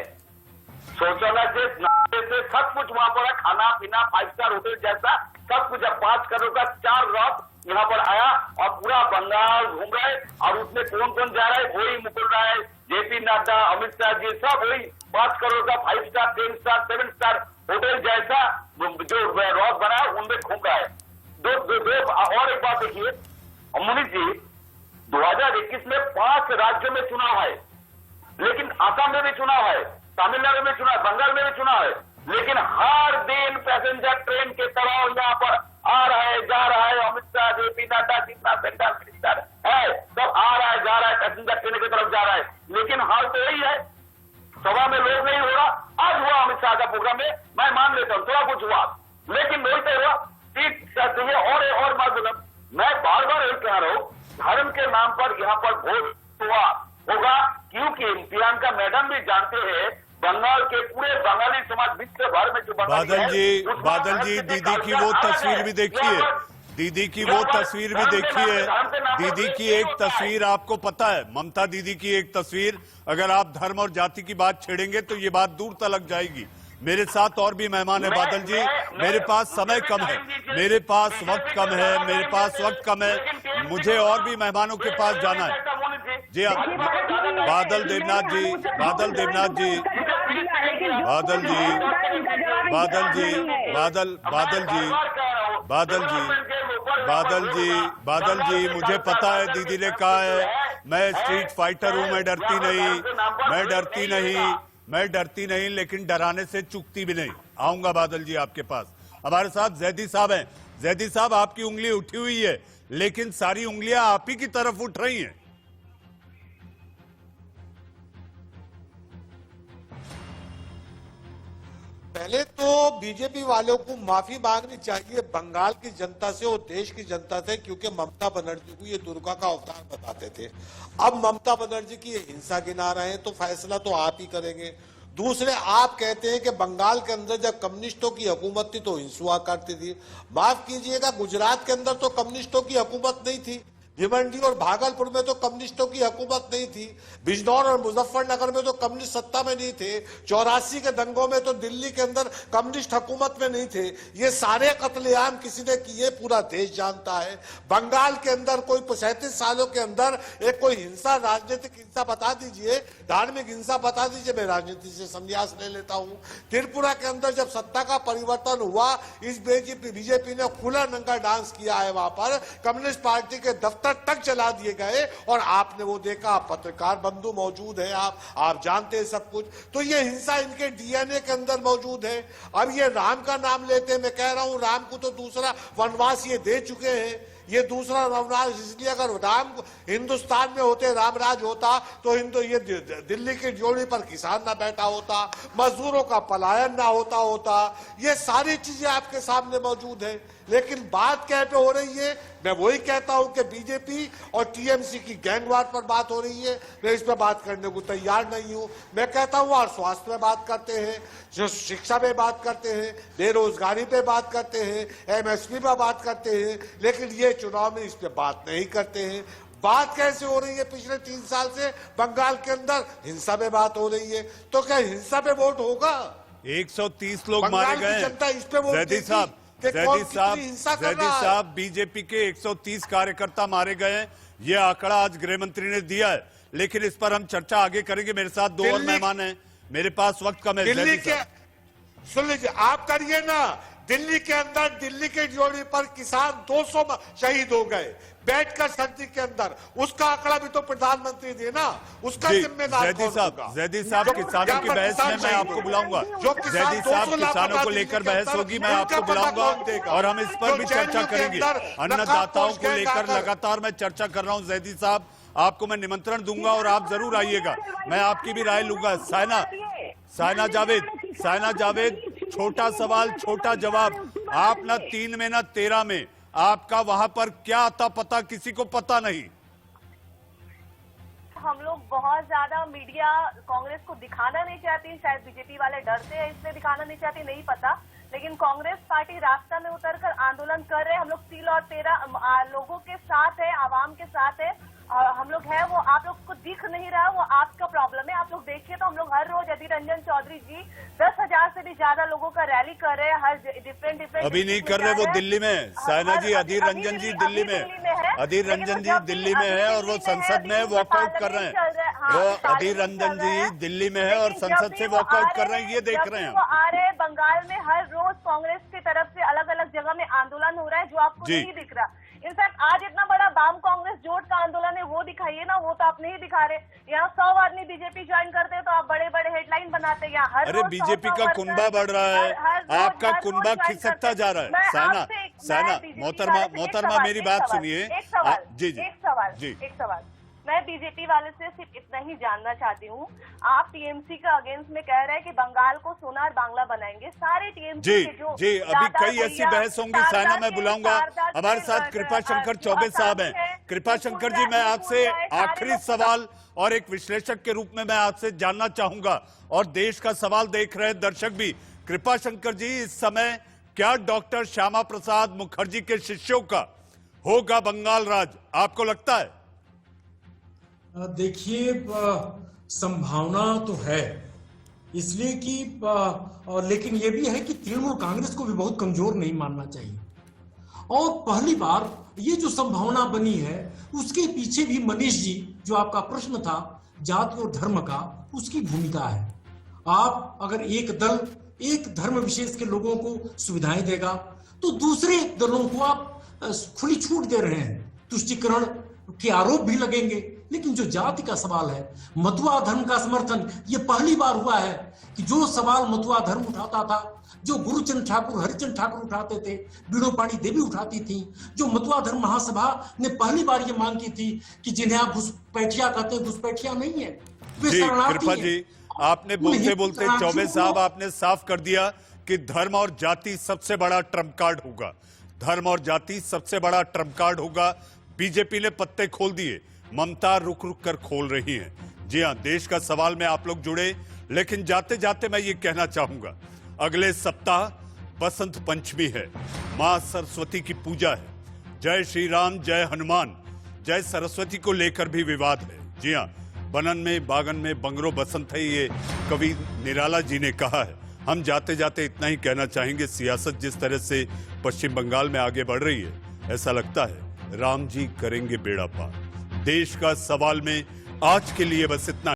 शौचालय से सब कुछ वहां पर है, खाना पीना 5 स्टार होटल जैसा सब कुछ है। 5 करोड़ का 4 रॉथ यहाँ पर आया और पूरा बंगाल घूम रहे। और उसमें कौन कौन जा रहा है? वही मुकुल राय, जेपी नड्डा, अमित शाह जी, सब वही 5 करोड़ का 5 स्टार 10 स्टार 7 स्टार होटल जैसा जो रॉथ बना है उनमें घूम रहा है। और एक बात देखिए मुनीष जी, 2021 में 5 राज्यों में चुनाव है, लेकिन असम में भी चुनाव है, तमिलनाडु में चुनाव, बंगाल में भी चुनाव है, लेकिन हर दिन पैसेंजर ट्रेन के तरह यहाँ पर आ रहा है, जा रहा है। अमित शाह, जेपी नड्डा, जितना सेंट्रल मिनिस्टर है सब आ रहा है, जा रहा है, पैसेंजर ट्रेन की तरफ जा रहा है। लेकिन हाल तो यही है, सभा में लोग नहीं हो रहा। आज हुआ अमित शाह का प्रोग्राम में, मैं मान लेता हूँ थोड़ा कुछ हुआ, लेकिन नहीं तो हुआ सीट चाहिए। और मतलब मैं बार बार यही कह रहा हूँ, धर्म के नाम पर यहाँ पर वोट होगा, क्योंकि प्रियंका मैडम भी जानते हैं बंगाल के पूरे बंगाली समाज विश्व भर में जो बादल जी दीदी की वो तस्वीर भी देखिए, दीदी की वो तस्वीर भी देखिए। दीदी की एक तस्वीर आपको पता है, ममता दीदी की एक तस्वीर, अगर आप धर्म और जाति की बात छेड़ेंगे तो ये बात दूर तक जाएगी। मेरे साथ और भी मेहमान है बादल जी, मेरे पास समय कम है, मेरे पास वक्त कम है, मुझे और भी मेहमानों के पास जाना है। जी हाँ, बादल देवनाथ जी, बादल जी, मुझे पता है दीदी ने कहा है मैं स्ट्रीट फाइटर हूं, मैं डरती नहीं, लेकिन डराने से चूकती भी नहीं। आऊंगा बादल जी आपके पास। हमारे साथ जैदी साहब हैं। जैदी साहब, आपकी उंगली उठी हुई है, लेकिन सारी उंगलियां आप ही की तरफ उठ रही हैं। पहले तो बीजेपी वालों को माफी मांगनी चाहिए बंगाल की जनता से और देश की जनता से, क्योंकि ममता बनर्जी को ये दुर्गा का अवतार बताते थे। अब ममता बनर्जी की ये हिंसा गिना रहे हैं तो फैसला तो आप ही करेंगे। दूसरे, आप कहते हैं कि बंगाल के अंदर जब कम्युनिस्टों की हुकूमत थी तो हिंसा हुआ करती थी। माफ कीजिएगा, गुजरात के अंदर तो कम्युनिस्टों की हुकूमत नहीं थी, भिवंडी और भागलपुर में तो कम्युनिस्टों की हुकूमत नहीं थी, बिजनौर और मुजफ्फरनगर में तो कम्युनिस्ट सत्ता में नहीं थे, 84 के दंगों में तो दिल्ली के अंदर कम्युनिस्ट हुकूमत में नहीं थे। ये सारे कत्लेआम किसी ने किए, पूरा देश जानता है। बंगाल के अंदर कोई 37 सालों के अंदर एक कोई हिंसा, राजनीतिक हिंसा बता दीजिए, धार्मिक हिंसा बता दीजिए, मैं राजनीति से संन्यास ले लेता हूं। त्रिपुरा के अंदर जब सत्ता का परिवर्तन हुआ, इस बीजेपी ने खुला नंगा डांस किया है, वहां पर कम्युनिस्ट पार्टी के दफ्तर तक चला दिए गए और आपने वो देखा। पत्रकार बंधु मौजूद है, आप जानते हैं सब कुछ। तो ये हिंसा इनके डीएनए के अंदर मौजूद है। अब ये राम का नाम लेते हैं, मैं कह रहा हूं राम को तो दूसरा वनवास ये दे चुके हैं, ये दूसरा वनवास। इसलिए अगर राम हिंदुस्तान में होते, रामराज होता तो ये दिल्ली की जोड़ी पर किसान ना बैठा होता, मजदूरों का पलायन ना होता। ये सारी चीजें आपके सामने मौजूद है। लेकिन बात क्या पे हो रही है, मैं वही कहता हूं कि बीजेपी और टीएमसी की गैंगवार पर बात हो रही है। मैं इस पर बात करने को तैयार नहीं हूं। मैं कहता हूं और स्वास्थ्य में बात करते हैं, जो शिक्षा में बात करते हैं, बेरोजगारी पे बात करते हैं, एमएसपी पे बात करते हैं, लेकिन ये चुनाव में इस पे बात नहीं करते हैं। बात कैसे हो रही है? पिछले 3 साल से बंगाल के अंदर हिंसा पे बात हो रही है, तो क्या हिंसा पे वोट होगा? 130 लोग मारे गए। जनता इस पे वोट जैदी साहब, बीजेपी के 130 कार्यकर्ता मारे गए हैं, ये आंकड़ा आज गृह मंत्री ने दिया है। लेकिन इस पर हम चर्चा आगे करेंगे। मेरे साथ 2 और मेहमान हैं, मेरे पास वक्त कम है। दिल्ली के, सुन लीजिए, आप करिए ना। दिल्ली के अंदर, दिल्ली के जोड़ी पर किसान 200 शहीद हो गए बैठकर सर्दी के अंदर। उसका आंकड़ा भी तो प्रधानमंत्री दे ना, उसका जिम्मेदार कौन होगा? जैदी साहब, किसानों की बहस में मैं आपको बुलाऊंगा। जैदी साहब, किसानों को लेकर बहस होगी, मैं आपको बुलाऊंगा और हम इस पर भी चर्चा करेंगे। अन्नदाताओं को लेकर लगातार मैं चर्चा कर रहा हूँ। जैदी साहब, आपको मैं निमंत्रण दूंगा और आप जरूर आइएगा, मैं आपकी भी राय लूंगा। साइना जावेद, छोटा सवाल छोटा जवाब। आप ना 3 में ना 13 में, आपका वहां पर क्या आता पता किसी को पता नहीं। हम लोग बहुत ज्यादा मीडिया कांग्रेस को दिखाना नहीं चाहती, शायद बीजेपी वाले डरते हैं इसलिए दिखाना नहीं चाहती, नहीं पता। लेकिन कांग्रेस पार्टी रास्ता में उतरकर आंदोलन कर रहे हैं। हम लोग 3 और 13 लोगों के साथ है, आवाम के साथ है। हम लोग है, वो आप लोग को दिख नहीं रहा, वो आपका प्रॉब्लम है। आप लोग देखिए तो हम लोग हर रोज अधीर रंजन चौधरी जी 10,000 से भी ज्यादा लोगों का रैली कर रहे हैं, हर डिफरेंट अभी नहीं कर रहे, वो दिल्ली में। साइना जी, अधीर रंजन जी दिल्ली में, अधीर रंजन जी दिल्ली में है और वो संसद में वॉकआउट कर रहे हैं। वो अधीर रंजन जी दिल्ली में है और संसद से वॉकआउट कर रहे हैं, ये देख रहे हैं। वो आ रहे हैं बंगाल में, हर रोज कांग्रेस की तरफ से अलग अलग जगह में आंदोलन हो रहा है, जो आपको नहीं दिख रहा। इनफैक्ट आज इतना बड़ा वाम कांग्रेस जोड़ का आंदोलन है, वो दिखाइए ना, वो तो आप नहीं दिखा रहे। यहाँ 100 आदमी बीजेपी ज्वाइन करते हैं तो आप बड़े बड़े हेडलाइन बनाते हैं। यहाँ अरे बीजेपी का कुनबा बढ़ रहा है, आपका कुनबा खिसकता जा रहा है। साइना, मोहतरमा मेरी बात सुनिए। एक सवाल मैं बीजेपी वाले से सिर्फ इतना ही जानना चाहती हूँ। आप टीएमसी का अगेंस्ट में कह रहे हैं कि बंगाल को सोनार बांग्ला बनाएंगे। सारे टीएमसी के जो जी अभी कई ऐसी बहस होंगी। साइना, मैं बुलाऊंगा। हमारे साथ कृपा शंकर चौबे साहब हैं। कृपा शंकर जी, मैं आपसे आखिरी सवाल और एक विश्लेषक के रूप में मैं आपसे जानना चाहूंगा, और देश का सवाल देख रहे दर्शक भी। कृपा शंकर जी, इस समय क्या डॉक्टर श्यामा प्रसाद मुखर्जी के शिष्यों का होगा बंगाल राज, आपको लगता है? देखिए, संभावना तो है, इसलिए कि लेकिन यह भी है कि तृणमूल कांग्रेस को भी बहुत कमजोर नहीं मानना चाहिए। और पहली बार ये जो संभावना बनी है, उसके पीछे भी मनीष जी, जो आपका प्रश्न था जाति और धर्म का, उसकी भूमिका है। आप अगर एक दल एक धर्म विशेष के लोगों को सुविधाएं देगा तो दूसरे दलों को आप खुली छूट दे रहे हैं, तुष्टीकरण के आरोप भी लगेंगे। लेकिन जो जाति का सवाल है, मतुआ धर्म का समर्थन, ये पहली बार हुआ है कि जो सवाल मतुआ धर्म उठाता था, जो गुरुचंद ठाकुर, हरिचंद ठाकुर उठाते थे, बीड़ोपाणी देवी उठाती थी, जो मतुआ धर्म महासभा ने पहली बार ये मांग की थी कि जिन्हें आप घुसपैठिया कहते हैं, घुसपैठिया नहीं है, वे शरणार्थी हैं। आपने बोलते बोलते चौबे साहब आपने साफ कर दिया कि धर्म और जाति सबसे बड़ा ट्रम्प कार्ड होगा। धर्म और जाति सबसे बड़ा ट्रम्प कार्ड होगा। बीजेपी ने पत्ते खोल दिए, ममता रुक रुक कर खोल रही हैं। जी हां, देश का सवाल में आप लोग जुड़े, लेकिन जाते जाते मैं ये कहना चाहूंगा, अगले सप्ताह बसंत पंचमी है, मां सरस्वती की पूजा है। जय श्री राम, जय हनुमान, जय सरस्वती को लेकर भी विवाद है। जी हां, बनन में बागन में बंगरो बसंत है, ये कवि निराला जी ने कहा है। हम जाते जाते इतना ही कहना चाहेंगे, सियासत जिस तरह से पश्चिम बंगाल में आगे बढ़ रही है, ऐसा लगता है राम जी करेंगे बेड़ा पार। देश का सवाल में आज के लिए बस इतना।